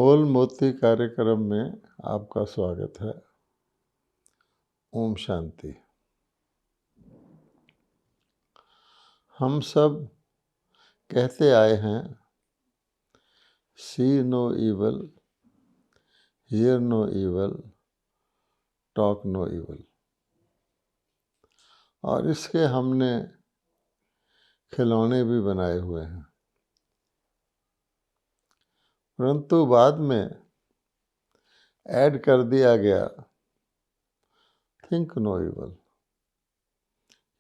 अनमोल मोती कार्यक्रम में आपका स्वागत है। ओम शांति। हम सब कहते आए हैं, सी no evil, hear no evil, talk no evil। और इसके हमने खिलौने भी बनाए हुए हैं, परंतु बाद में ऐड कर दिया गया थिंक नो evil,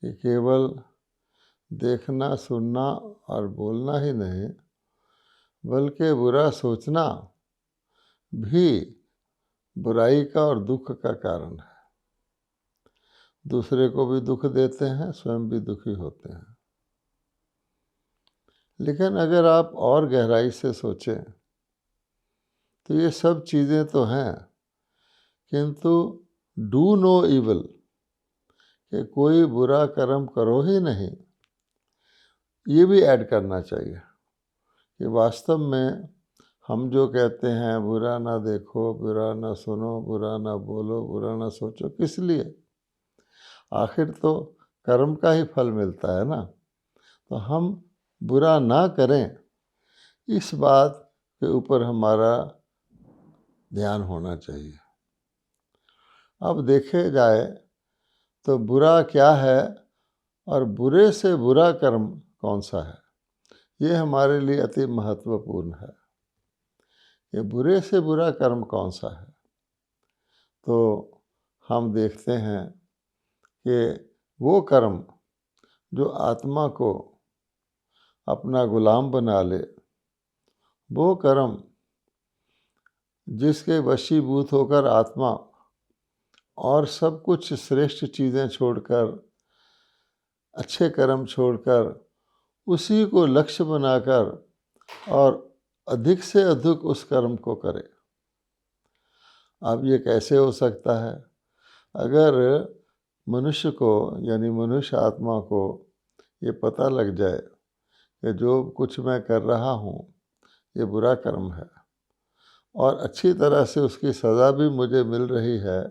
कि केवल देखना, सुनना और बोलना ही नहीं, बल्कि बुरा सोचना भी बुराई का और दुख का कारण है। दूसरे को भी दुख देते हैं, स्वयं भी दुखी होते हैं। लेकिन अगर आप और गहराई से सोचें तो ये सब चीज़ें तो हैं, किंतु डू नो इविल, कि कोई बुरा कर्म करो ही नहीं, ये भी ऐड करना चाहिए। कि वास्तव में हम जो कहते हैं बुरा ना देखो, बुरा ना सुनो, बुरा ना बोलो, बुरा ना सोचो, किस लिए? आखिर तो कर्म का ही फल मिलता है ना। तो हम बुरा ना करें, इस बात के ऊपर हमारा ध्यान होना चाहिए। अब देखे जाए तो बुरा क्या है और बुरे से बुरा कर्म कौन सा है, ये हमारे लिए अति महत्वपूर्ण है। ये बुरे से बुरा कर्म कौन सा है, तो हम देखते हैं कि वो कर्म जो आत्मा को अपना गुलाम बना ले, वो कर्म जिसके वशीभूत होकर आत्मा और सब कुछ श्रेष्ठ चीज़ें छोड़कर, अच्छे कर्म छोड़कर, उसी को लक्ष्य बनाकर और अधिक से अधिक उस कर्म को करे। अब ये कैसे हो सकता है? अगर मनुष्य को, यानी मनुष्य आत्मा को ये पता लग जाए कि जो कुछ मैं कर रहा हूँ ये बुरा कर्म है और अच्छी तरह से उसकी सज़ा भी मुझे मिल रही है,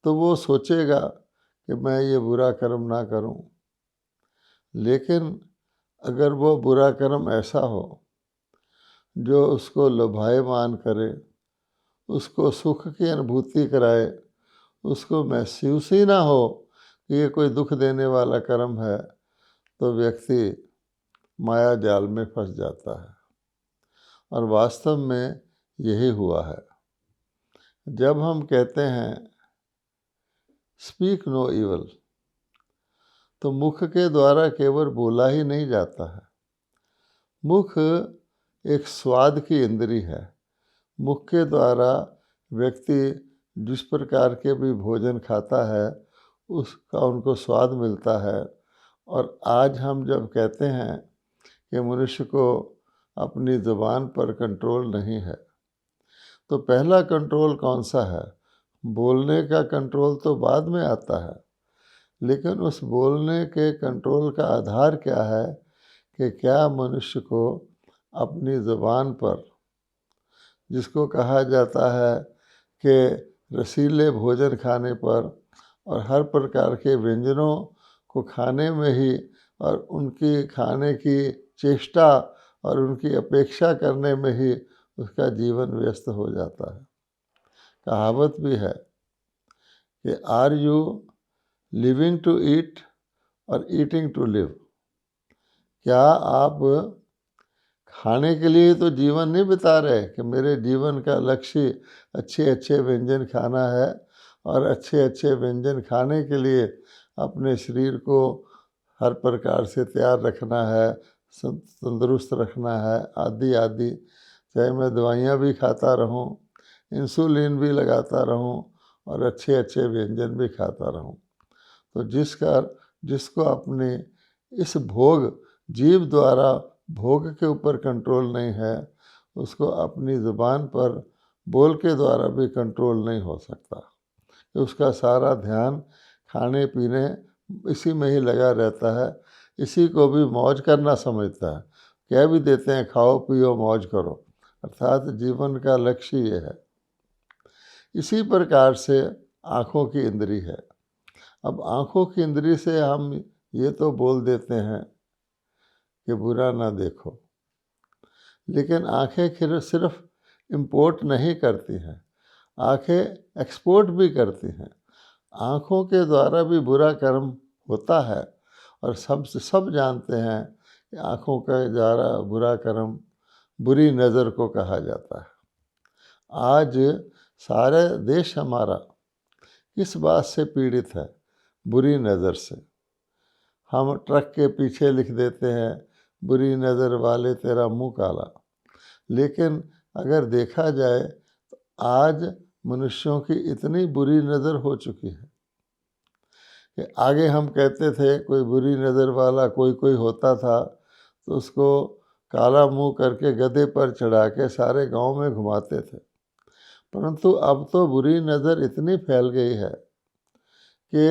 तो वो सोचेगा कि मैं ये बुरा कर्म ना करूं। लेकिन अगर वो बुरा कर्म ऐसा हो जो उसको लुभायमान करे, उसको सुख की अनुभूति कराए, उसको महसूस ही ना हो कि ये कोई दुख देने वाला कर्म है, तो व्यक्ति माया जाल में फंस जाता है। और वास्तव में यही हुआ है। जब हम कहते हैं स्पीक नो इवल, तो मुख के द्वारा केवल बोला ही नहीं जाता है। मुख एक स्वाद की इंद्री है। मुख के द्वारा व्यक्ति जिस प्रकार के भी भोजन खाता है उसका उनको स्वाद मिलता है। और आज हम जब कहते हैं कि मनुष्य को अपनी ज़ुबान पर कंट्रोल नहीं है, तो पहला कंट्रोल कौन सा है? बोलने का कंट्रोल तो बाद में आता है, लेकिन उस बोलने के कंट्रोल का आधार क्या है कि क्या मनुष्य को अपनी ज़ुबान पर, जिसको कहा जाता है कि रसीले भोजन खाने पर और हर प्रकार के व्यंजनों को खाने में ही और उनकी खाने की चेष्टा और उनकी अपेक्षा करने में ही उसका जीवन व्यस्त हो जाता है। कहावत भी है कि are you living to eat और ईटिंग टू लिव? क्या आप खाने के लिए तो जीवन नहीं बिता रहे कि मेरे जीवन का लक्ष्य अच्छे अच्छे व्यंजन खाना है और अच्छे अच्छे व्यंजन खाने के लिए अपने शरीर को हर प्रकार से तैयार रखना है, तंदुरुस्त रखना है, आदि आदि। चाहे मैं दवाइयाँ भी खाता रहूं, इंसुलिन भी लगाता रहूं और अच्छे अच्छे व्यंजन भी खाता रहूं। तो जिसको अपने इस भोग, जीव द्वारा भोग के ऊपर कंट्रोल नहीं है, उसको अपनी ज़ुबान पर बोल के द्वारा भी कंट्रोल नहीं हो सकता। उसका सारा ध्यान खाने पीने इसी में ही लगा रहता है। इसी को भी मौज करना समझता है। कह भी देते हैं खाओ पियो मौज करो। अर्थात जीवन का लक्ष्य ये है। इसी प्रकार से आँखों की इंद्री है। अब आँखों की इंद्री से हम ये तो बोल देते हैं कि बुरा ना देखो, लेकिन आँखें सिर्फ इम्पोर्ट नहीं करती हैं, आँखें एक्सपोर्ट भी करती हैं। आँखों के द्वारा भी बुरा कर्म होता है और सब जानते हैं कि आँखों के द्वारा बुरा कर्म बुरी नज़र को कहा जाता है। आज सारे देश हमारा किस बात से पीड़ित है? बुरी नज़र से। हम ट्रक के पीछे लिख देते हैं, बुरी नज़र वाले तेरा मुंह काला। लेकिन अगर देखा जाए तो आज मनुष्यों की इतनी बुरी नज़र हो चुकी है कि आगे हम कहते थे कोई बुरी नज़र वाला कोई होता था तो उसको काला मुंह करके गधे पर चढ़ा के सारे गांव में घुमाते थे। परंतु अब तो बुरी नज़र इतनी फैल गई है कि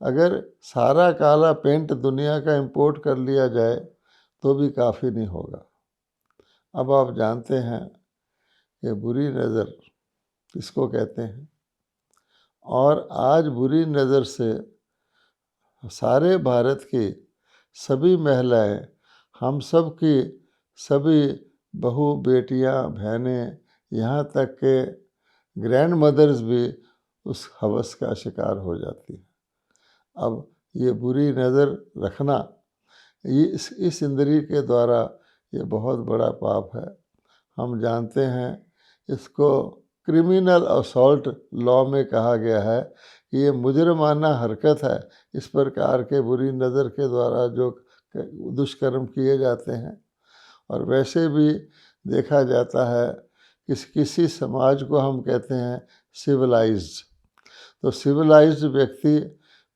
अगर सारा काला पेंट दुनिया का इंपोर्ट कर लिया जाए तो भी काफ़ी नहीं होगा। अब आप जानते हैं कि बुरी नज़र किसको कहते हैं, और आज बुरी नज़र से सारे भारत की सभी महिलाएं, हम सब की सभी बहू बेटियां बहनें, यहाँ तक के ग्रैंड मदर्स भी उस हवस का शिकार हो जाती है। अब ये बुरी नज़र रखना ये इस इंद्री के द्वारा ये बहुत बड़ा पाप है। हम जानते हैं इसको क्रिमिनल असॉल्ट लॉ में कहा गया है कि ये मुजरमाना हरकत है। इस प्रकार के बुरी नज़र के द्वारा जो दुष्कर्म किए जाते हैं, और वैसे भी देखा जाता है किसी समाज को हम कहते हैं सिविलाइज्ड। तो सिविलाइज्ड व्यक्ति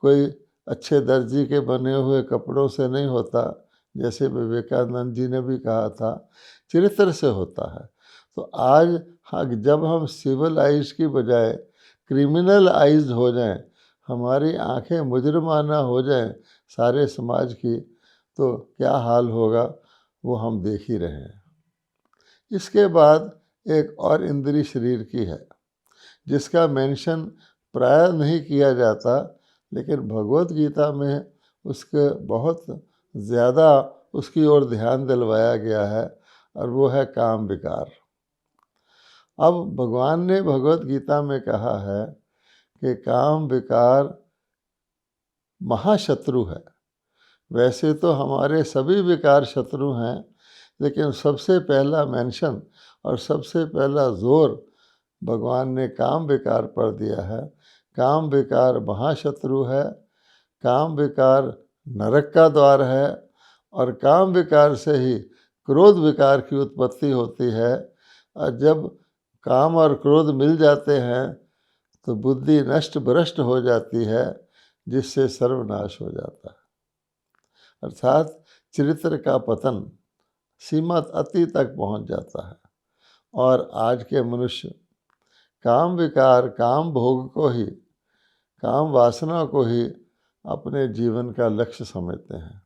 कोई अच्छे दर्जी के बने हुए कपड़ों से नहीं होता, जैसे विवेकानंद जी ने भी कहा था, चरित्र से होता है। तो आज जब हम सिविलाइज की बजाय क्रिमिनल आइज हो जाएं, हमारी आंखें मुजरमाना हो जाएं सारे समाज की, तो क्या हाल होगा वो हम देख ही रहे हैं। इसके बाद एक और इंद्री शरीर की है जिसका मेंशन प्राय नहीं किया जाता, लेकिन भगवत गीता में उसके बहुत ज़्यादा उसकी ओर ध्यान दिलवाया गया है, और वो है काम विकार। अब भगवान ने भगवत गीता में कहा है कि काम विकार महाशत्रु है। वैसे तो हमारे सभी विकार शत्रु हैं, लेकिन सबसे पहला मेंशन और सबसे पहला जोर भगवान ने काम विकार पर दिया है। काम विकार महाशत्रु है, काम विकार नरक का द्वार है, और काम विकार से ही क्रोध विकार की उत्पत्ति होती है। और जब काम और क्रोध मिल जाते हैं तो बुद्धि नष्ट भ्रष्ट हो जाती है, जिससे सर्वनाश हो जाता है। अर्थात चरित्र का पतन सीमा अति तक पहुंच जाता है। और आज के मनुष्य काम विकार, काम भोग को ही, काम वासना को ही अपने जीवन का लक्ष्य समझते हैं।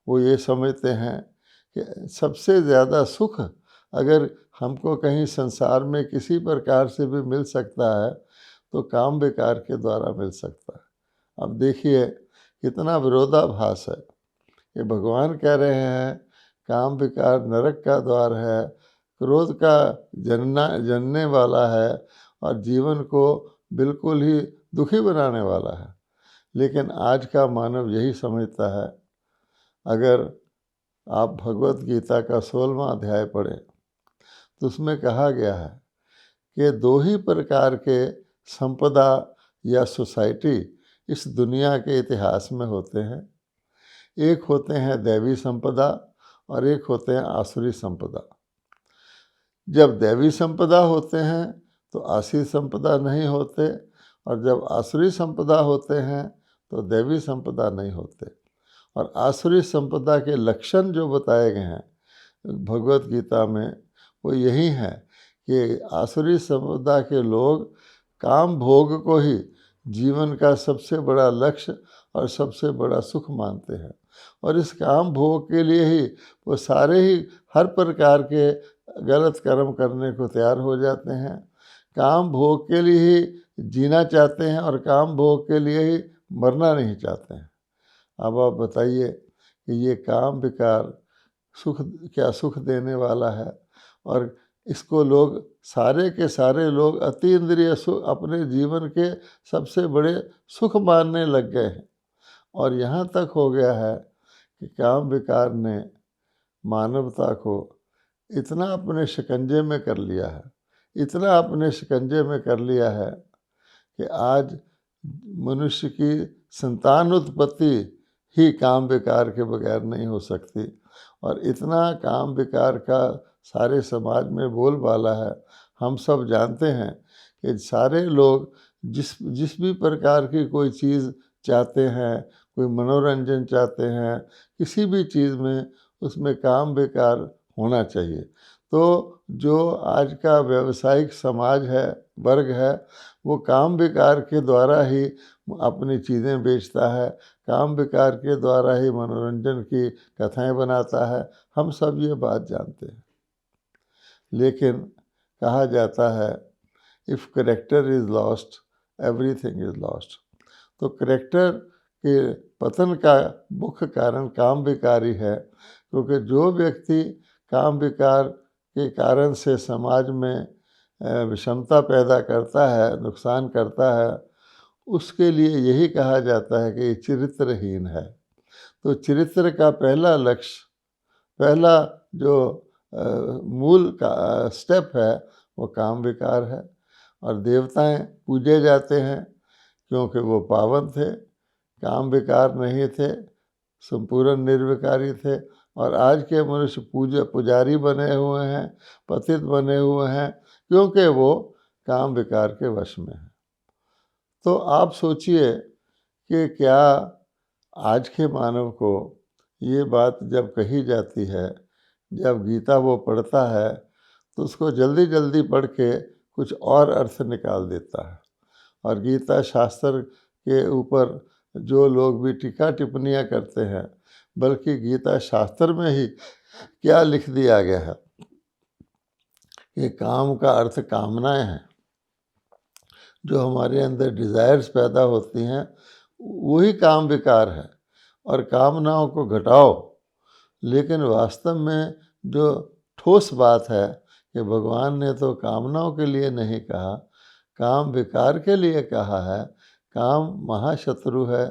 वो ये समझते हैं कि सबसे ज़्यादा सुख अगर हमको कहीं संसार में किसी प्रकार से भी मिल सकता है तो काम विकार के द्वारा मिल सकता है। अब देखिए कितना विरोधाभास है कि भगवान कह रहे हैं काम विकार नरक का द्वार है, क्रोध का जनने वाला है और जीवन को बिल्कुल ही दुखी बनाने वाला है। लेकिन आज का मानव यही समझता है। अगर आप भगवत गीता का 16वां अध्याय पढ़ें तो उसमें कहा गया है कि दो ही प्रकार के संपदा या सोसाइटी इस दुनिया के इतिहास में होते हैं। एक होते हैं दैवी संपदा और एक होते हैं आसुरी संपदा। जब दैवी संपदा होते हैं तो आसुरी संपदा नहीं होते, और जब आसुरी संपदा होते हैं तो दैवी संपदा नहीं होते। और आसुरी संपदा के लक्षण जो बताए गए हैं भगवत गीता में वो यही है कि आसुरी संपदा के लोग काम भोग को ही जीवन का सबसे बड़ा लक्ष्य और सबसे बड़ा सुख मानते हैं, और इस काम भोग के लिए ही वो सारे ही हर प्रकार के गलत कर्म करने को तैयार हो जाते हैं, काम भोग के लिए ही जीना चाहते हैं और काम भोग के लिए ही मरना नहीं चाहते हैं। अब आप बताइए कि ये काम विकार सुख क्या सुख देने वाला है? और इसको लोग सारे के सारे लोग अति इंद्रिय सुख अपने जीवन के सबसे बड़े सुख मानने लग गए हैं। और यहाँ तक हो गया है कि काम विकार ने मानवता को इतना अपने शिकंजे में कर लिया है, इतना अपने शिकंजे में कर लिया है कि आज मनुष्य की संतान उत्पत्ति ही काम विकार के बगैर नहीं हो सकती। और इतना काम विकार का सारे समाज में बोलबाला है। हम सब जानते हैं कि सारे लोग जिस जिस भी प्रकार की कोई चीज़ चाहते हैं, कोई मनोरंजन चाहते हैं, किसी भी चीज़ में उसमें काम विकार होना चाहिए। तो जो आज का व्यावसायिक समाज है, वर्ग है, वो काम विकार के द्वारा ही अपनी चीज़ें बेचता है, काम विकार के द्वारा ही मनोरंजन की कथाएं बनाता है। हम सब ये बात जानते हैं। लेकिन कहा जाता है if character is lost everything is lost. तो करेक्टर के पतन का मुख्य कारण काम विकार ही है, क्योंकि जो व्यक्ति काम विकार के कारण से समाज में विषमता पैदा करता है, नुकसान करता है, उसके लिए यही कहा जाता है कि ये चरित्रहीन है। तो चरित्र का पहला लक्ष्य, पहला जो मूल का स्टेप है वो काम विकार है। और देवताएं पूजे जाते हैं क्योंकि वो पावन थे, काम विकार नहीं थे, संपूर्ण निर्विकारी थे। और आज के मनुष्य पुजारी बने हुए हैं, पतित बने हुए हैं, क्योंकि वो काम विकार के वश में हैं। तो आप सोचिए कि क्या आज के मानव को ये बात जब कही जाती है, जब गीता वो पढ़ता है तो उसको जल्दी जल्दी पढ़ के कुछ और अर्थ निकाल देता है। और गीता शास्त्र के ऊपर जो लोग भी टीका टिप्पणियाँ करते हैं, बल्कि गीता शास्त्र में ही क्या लिख दिया गया है कि काम का अर्थ कामनाएं हैं। जो हमारे अंदर डिज़ायर्स पैदा होती हैं वही काम विकार है। और कामनाओं को घटाओ। लेकिन वास्तव में जो ठोस बात है कि भगवान ने तो कामनाओं के लिए नहीं कहा, काम विकार के लिए कहा है। काम महाशत्रु है,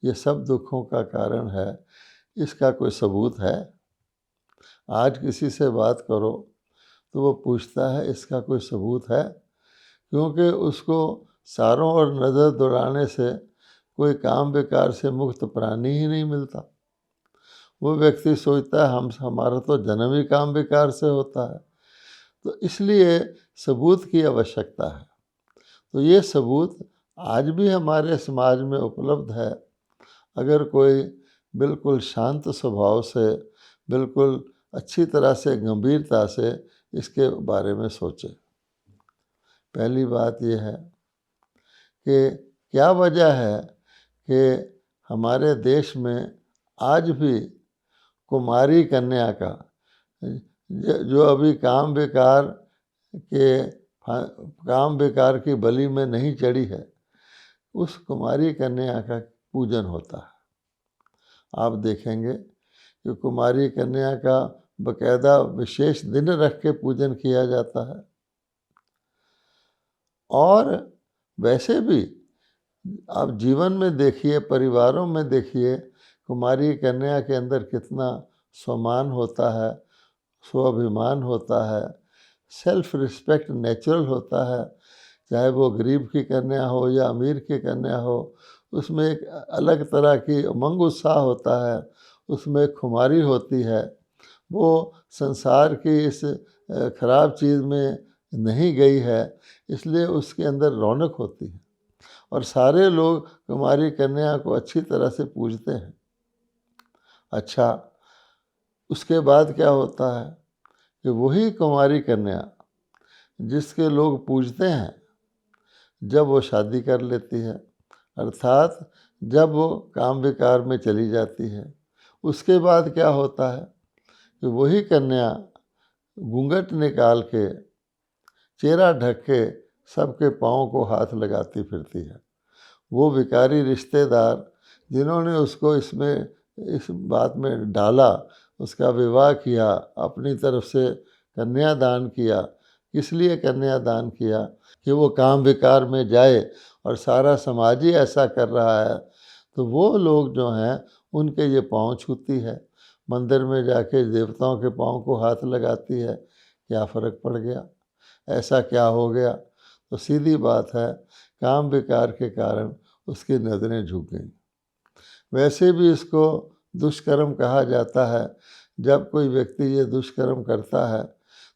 ये सब दुखों का कारण है। इसका कोई सबूत है? आज किसी से बात करो तो वो पूछता है इसका कोई सबूत है, क्योंकि उसको सारों ओर नज़र दौड़ाने से कोई काम विकार से मुक्त प्राणी ही नहीं मिलता। वो व्यक्ति सोचता है हमारा तो जन्म ही काम विकार से होता है। तो इसलिए सबूत की आवश्यकता है। तो ये सबूत आज भी हमारे समाज में उपलब्ध है। अगर कोई बिल्कुल शांत स्वभाव से, बिल्कुल अच्छी तरह से, गंभीरता से इसके बारे में सोचे। पहली बात यह है कि क्या वजह है कि हमारे देश में आज भी कुमारी कन्या का जो अभी काम विकार की बलि में नहीं चढ़ी है, उस कुमारी कन्या का पूजन होता है। आप देखेंगे कि कुमारी कन्या का बकायदा विशेष दिन रख के पूजन किया जाता है। और वैसे भी आप जीवन में देखिए, परिवारों में देखिए, कुमारी कन्या के अंदर कितना सम्मान होता है, स्वाभिमान होता है, सेल्फ रिस्पेक्ट नेचुरल होता है। चाहे वो गरीब की कन्या हो या अमीर की कन्या हो, उसमें एक अलग तरह की उमंग उत्साह होता है, उसमें खुमारी होती है। वो संसार की इस खराब चीज़ में नहीं गई है, इसलिए उसके अंदर रौनक होती है। और सारे लोग कुमारी कन्या को अच्छी तरह से पूजते हैं। अच्छा, उसके बाद क्या होता है कि वही कुमारी कन्या जिसके लोग पूजते हैं, जब वो शादी कर लेती है, अर्थात जब वो काम विकार में चली जाती है, उसके बाद क्या होता है कि वही कन्या घूंघट निकाल के, चेहरा ढक के सबके पाँव को हाथ लगाती फिरती है। वो भिखारी रिश्तेदार जिन्होंने उसको इस बात में डाला, उसका विवाह किया, अपनी तरफ से कन्यादान किया। किस लिए कन्यादान किया? कि वो काम विकार में जाए, और सारा समाज ही ऐसा कर रहा है तो वो लोग जो हैं उनके ये पाँव छूती है, मंदिर में जाके देवताओं के पाँव को हाथ लगाती है। क्या फ़र्क पड़ गया? ऐसा क्या हो गया? तो सीधी बात है, काम विकार के कारण उसकी नज़रें झुक गईं। वैसे भी इसको दुष्कर्म कहा जाता है। जब कोई व्यक्ति ये दुष्कर्म करता है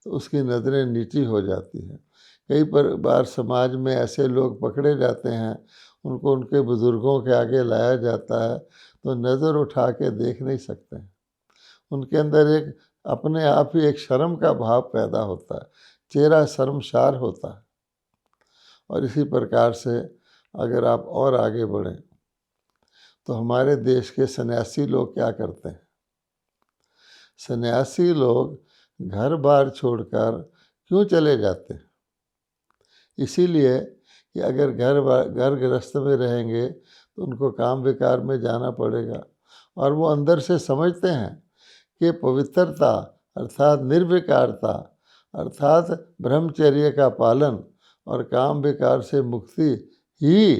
तो उसकी नज़रें नीची हो जाती हैं। कई बार समाज में ऐसे लोग पकड़े जाते हैं, उनको उनके बुज़ुर्गों के आगे लाया जाता है तो नज़र उठा के देख नहीं सकते हैं। उनके अंदर एक अपने आप ही एक शर्म का भाव पैदा होता है, चेहरा शर्मसार होता है। और इसी प्रकार से अगर आप और आगे बढ़ें तो हमारे देश के सन्यासी लोग क्या करते हैं? सन्यासी लोग घर बार छोड़कर क्यों चले जाते हैं? इसीलिए कि अगर घर गृहस्थ में रहेंगे तो उनको काम विकार में जाना पड़ेगा, और वो अंदर से समझते हैं कि पवित्रता अर्थात निर्विकारता अर्थात ब्रह्मचर्य का पालन और काम विकार से मुक्ति ही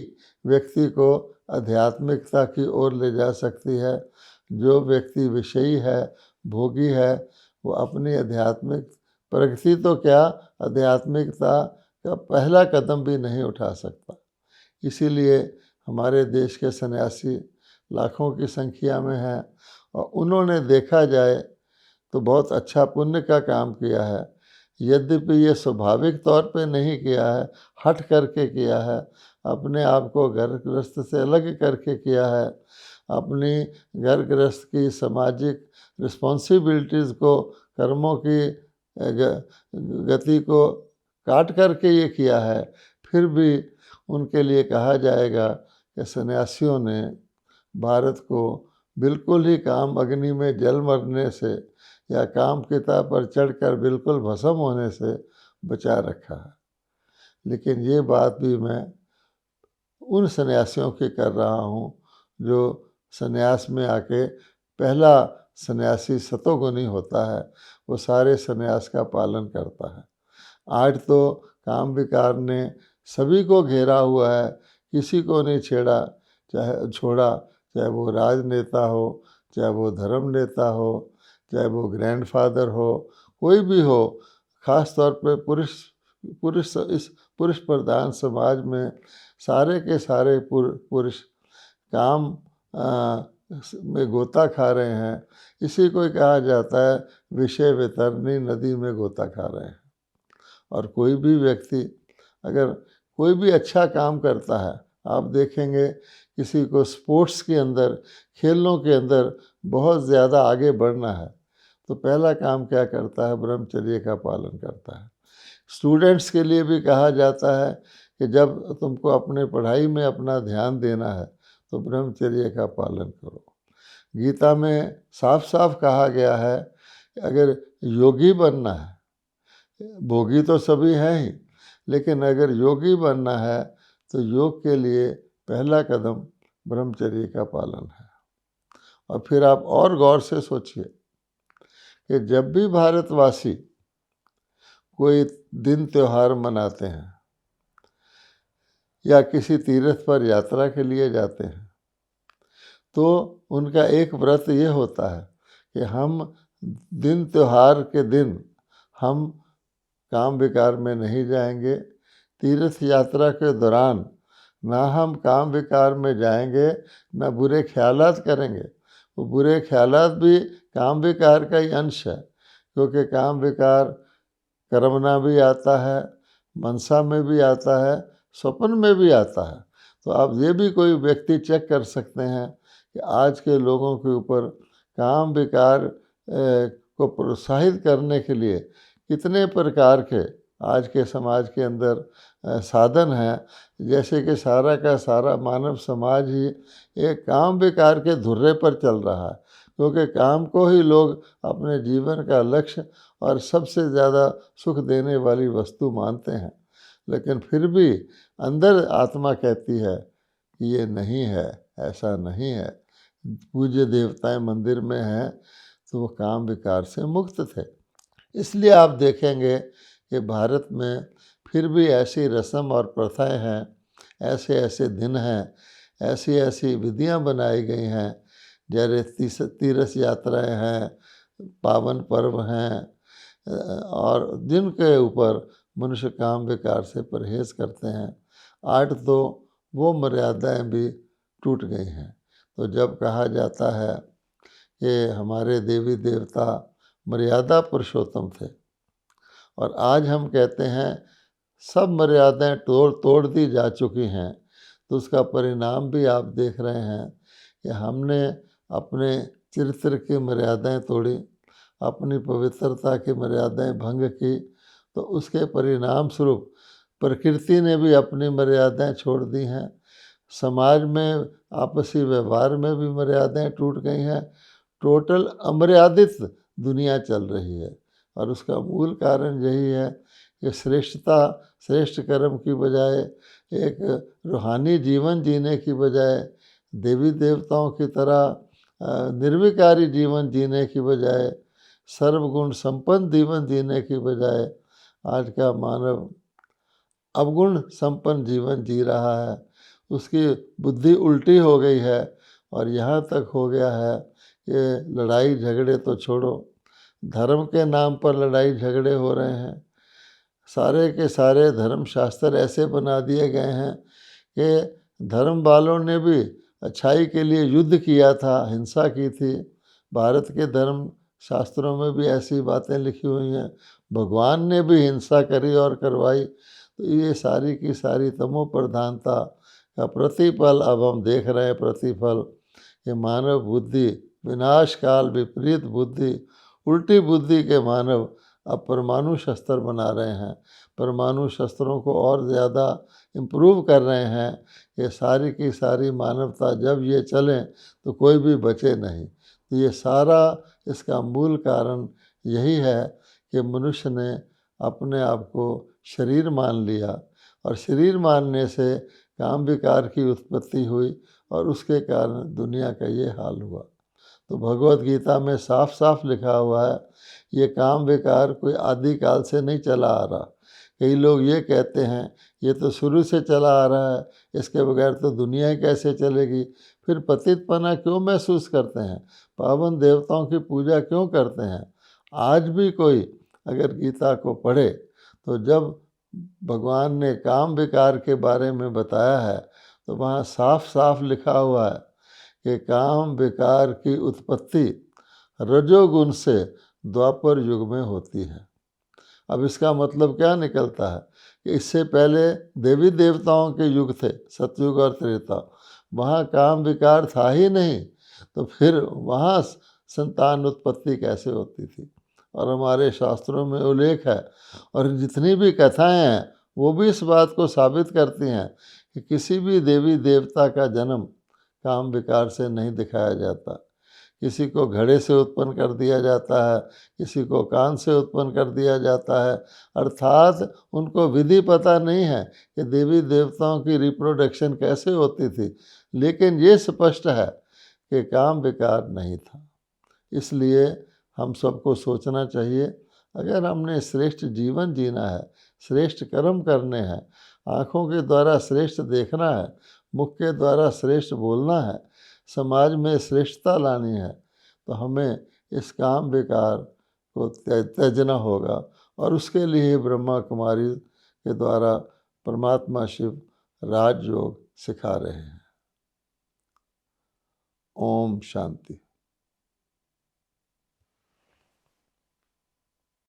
व्यक्ति को आध्यात्मिकता की ओर ले जा सकती है। जो व्यक्ति विषयी है, भोगी है, वो अपनी आध्यात्मिक प्रगति तो क्या, आध्यात्मिकता का पहला कदम भी नहीं उठा सकता। इसीलिए हमारे देश के सन्यासी लाखों की संख्या में हैं, और उन्होंने देखा जाए तो बहुत अच्छा पुण्य का काम किया है। यद्यपि ये स्वाभाविक तौर पे नहीं किया है, हट करके किया है, अपने आप को घर गृहस्थ से अलग करके किया है, अपनी घर गृहस्थ की सामाजिक रिस्पॉन्सिबिलिटीज़ को, कर्मों की गति को काट करके ये किया है। फिर भी उनके लिए कहा जाएगा कि सन्यासियों ने भारत को बिल्कुल ही काम अग्नि में जल मरने से या काम किता पर चढ़कर बिल्कुल भस्म होने से बचा रखा है। लेकिन ये बात भी मैं उन सन्यासियों की कर रहा हूँ जो सन्यास में आके, पहला सन्यासी सतोगुणी होता है, वो सारे सन्यास का पालन करता है। आज तो काम विकार ने सभी को घेरा हुआ है, किसी को नहीं छोड़ा, चाहे वो राजनेता हो, चाहे वो धर्म नेता हो, चाहे वो ग्रैंडफादर हो, कोई भी हो। ख़ास तौर पे इस पुरुष प्रधान समाज में सारे के सारे पुरुष काम में गोता खा रहे हैं। इसी को ही कहा जाता है विषय वितरणी नदी में गोता खा रहे हैं। और कोई भी व्यक्ति अगर कोई भी अच्छा काम करता है, आप देखेंगे किसी को स्पोर्ट्स के अंदर, खेलों के अंदर बहुत ज़्यादा आगे बढ़ना है तो पहला काम क्या करता है? ब्रह्मचर्य का पालन करता है। स्टूडेंट्स के लिए भी कहा जाता है कि जब तुमको अपने पढ़ाई में अपना ध्यान देना है तो ब्रह्मचर्य का पालन करो। गीता में साफ साफ कहा गया है कि अगर योगी बनना है, भोगी तो सभी हैं ही, लेकिन अगर योगी बनना है तो योग के लिए पहला कदम ब्रह्मचर्य का पालन है। और फिर आप और गौर से सोचिए कि जब भी भारतवासी कोई दिन त्यौहार मनाते हैं या किसी तीर्थ पर यात्रा के लिए जाते हैं तो उनका एक व्रत ये होता है कि हम दिन त्यौहार के दिन हम काम विकार में नहीं जाएंगे। तीर्थ यात्रा के दौरान ना हम काम विकार में जाएंगे, ना बुरे ख्यालात करेंगे। वो बुरे ख्यालात भी काम विकार का ही अंश है, क्योंकि काम विकार कर्मना भी आता है, मनसा में भी आता है, स्वप्न में भी आता है। तो आप ये भी कोई व्यक्ति चेक कर सकते हैं कि आज के लोगों के ऊपर काम विकार को प्रोत्साहित करने के लिए कितने प्रकार के आज के समाज के अंदर साधन हैं। जैसे कि सारा का सारा मानव समाज ही एक काम विकार के धुर्रे पर चल रहा है। क्योंकि काम को ही लोग अपने जीवन का लक्ष्य और सबसे ज़्यादा सुख देने वाली वस्तु मानते हैं। लेकिन फिर भी अंदर आत्मा कहती है कि ये नहीं है, ऐसा नहीं है। पूज्य देवताएं मंदिर में हैं तो वो काम विकार से मुक्त थे। इसलिए आप देखेंगे कि भारत में फिर भी ऐसी रस्म और प्रथाएं हैं, ऐसे ऐसे दिन हैं, ऐसी ऐसी विधियां बनाई गई हैं, जैसे तीर्थ यात्राएं हैं, पावन पर्व हैं, और जिनके ऊपर मनुष्य काम विकार से परहेज करते हैं। आज तो वो मर्यादाएं भी टूट गई हैं। तो जब कहा जाता है कि हमारे देवी देवता मर्यादा पुरुषोत्तम थे और आज हम कहते हैं सब मर्यादाएं तोड़ दी जा चुकी हैं, तो उसका परिणाम भी आप देख रहे हैं कि हमने अपने चरित्र की मर्यादाएं तोड़ी, अपनी पवित्रता की मर्यादाएं भंग की, तो उसके परिणाम स्वरूप प्रकृति ने भी अपनी मर्यादाएं छोड़ दी हैं। समाज में आपसी व्यवहार में भी मर्यादाएं टूट गई हैं। टोटल अमर्यादित दुनिया चल रही है और उसका मूल कारण यही है कि श्रेष्ठ कर्म की बजाय, एक रूहानी जीवन जीने की बजाय, देवी देवताओं की तरह निर्विकारी जीवन जीने की बजाय, सर्वगुण संपन्न जीवन जीने की बजाय आज का मानव अवगुण संपन्न जीवन जी रहा है। उसकी बुद्धि उल्टी हो गई है और यहाँ तक हो गया है कि लड़ाई झगड़े तो छोड़ो, धर्म के नाम पर लड़ाई झगड़े हो रहे हैं। सारे के सारे धर्म शास्त्र ऐसे बना दिए गए हैं कि धर्म वालों ने भी अच्छाई के लिए युद्ध किया था, हिंसा की थी। भारत के धर्म शास्त्रों में भी ऐसी बातें लिखी हुई हैं। भगवान ने भी हिंसा करी और करवाई। तो ये सारी की सारी तमो प्रधानता का प्रतिफल अब हम देख रहे हैं। प्रतिफल कि मानव बुद्धि विनाश काल विपरीत बुद्धि, उल्टी बुद्धि के मानव अब परमाणु शस्त्र बना रहे हैं, परमाणु शस्त्रों को और ज़्यादा इम्प्रूव कर रहे हैं। ये सारी की सारी मानवता जब ये चलें तो कोई भी बचे नहीं। तो ये सारा इसका मूल कारण यही है कि मनुष्य ने अपने आप को शरीर मान लिया और शरीर मानने से काम विकार की उत्पत्ति हुई और उसके कारण दुनिया का ये हाल हुआ। तो भगवत गीता में साफ साफ लिखा हुआ है, ये काम विकार कोई आदिकाल से नहीं चला आ रहा। कई लोग ये कहते हैं ये तो शुरू से चला आ रहा है, इसके बगैर तो दुनिया कैसे चलेगी। फिर पतितपना क्यों महसूस करते हैं, पावन देवताओं की पूजा क्यों करते हैं। आज भी कोई अगर गीता को पढ़े तो जब भगवान ने काम विकार के बारे में बताया है तो वहाँ साफ साफ लिखा हुआ है कि काम विकार की उत्पत्ति रजोगुण से द्वापर युग में होती है। अब इसका मतलब क्या निकलता है कि इससे पहले देवी देवताओं के युग थे, सतयुग और त्रेता, वहाँ काम विकार था ही नहीं, तो फिर वहाँ संतान उत्पत्ति कैसे होती थी। और हमारे शास्त्रों में उल्लेख है और जितनी भी कथाएं हैं वो भी इस बात को साबित करती हैं कि किसी भी देवी देवता का जन्म काम विकार से नहीं दिखाया जाता। किसी को घड़े से उत्पन्न कर दिया जाता है, किसी को कान से उत्पन्न कर दिया जाता है, अर्थात उनको विधि पता नहीं है कि देवी देवताओं की रिप्रोडक्शन कैसे होती थी। लेकिन ये स्पष्ट है कि काम विकार नहीं था। इसलिए हम सबको सोचना चाहिए, अगर हमने श्रेष्ठ जीवन जीना है, श्रेष्ठ कर्म करने हैं, आँखों के द्वारा श्रेष्ठ देखना है, मुख के द्वारा श्रेष्ठ बोलना है, समाज में श्रेष्ठता लानी है, तो हमें इस काम विकार को त्याजना होगा। और उसके लिए ब्रह्मा कुमारी के द्वारा परमात्मा शिव राजयोग सिखा रहे हैं। ओम शांति।